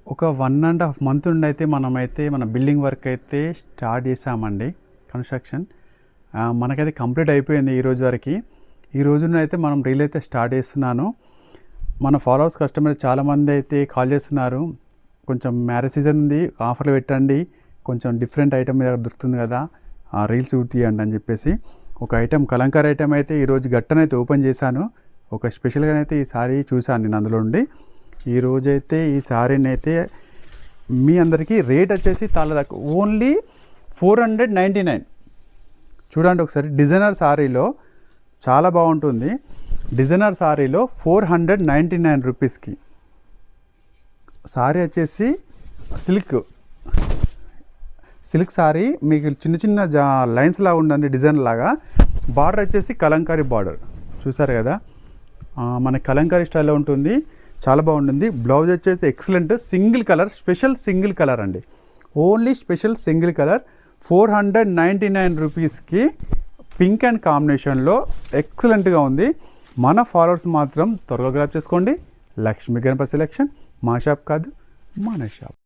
ఒక 1.5 మంత్ నుండి అయితే మనమైతే మన బిల్డింగ్ వర్క్ అయితే స్టార్ట్ చేసామండి. కన్స్ట్రక్షన్ మనకైతే కంప్లీట్ అయిపోయింది ఈ రోజు వరకు. ఈ రోజున అయితే మనం రీల్ అయితే స్టార్ట్ చేస్తున్నాను. మన ఫాలోవర్స్ కస్టమర్ చాలామంది అయితే కాల్ చేస్తున్నారు, కొంచెం మ్యారేజ్ సీజన్ ఉంది, ఆఫర్లు పెట్టండి, కొంచెం డిఫరెంట్ ఐటమ్ మీద దొరుకుతుంది కదా, ఆ రీల్స్ తీయండి అని చెప్పేసి. ఒక ఐటమ్ కలంకారీ ఐటమ్ అయితే ఈరోజు గట్టనైతే ఓపెన్ చేశాను. ఒక స్పెషల్గానైతే ఈ సారీ చూశాను నేను అందులో ఉండి. ఈరోజైతే ఈ సారీని అయితే మీ అందరికీ రేట్ వచ్చేసి తాళదాకా ఓన్లీ 499. చూడండి ఒకసారి, డిజైనర్ సారీలో చాలా బాగుంటుంది. డిజైనర్ సారీలో 499 రూపీస్కి సారీ వచ్చేసి సిల్క్ సారీ. మీకు చిన్న చిన్న లైన్స్ లాగా ఉండండి, డిజైన్ లాగా. బార్డర్ వచ్చేసి కలంకారీ బార్డర్ చూసారు కదా, మన కలంకారీ స్టైల్లో ఉంటుంది, చాలా బాగుంటుంది. బ్లౌజ్ వచ్చేసి excellent single colour, special single colour అండి, ఓన్లీ స్పెషల్ సింగిల్ కలర్. 499 రూపీస్కి పింక్ అండ్ కాంబినేషన్లో ఎక్సలెంట్గా ఉంది. మన ఫాలోవర్స్ మాత్రం త్వరగా గ్రాప్ చేసుకోండి. లక్ష్మీ గణపతి సెలెక్షన్ మా షాప్ కాదు, మన షాప్.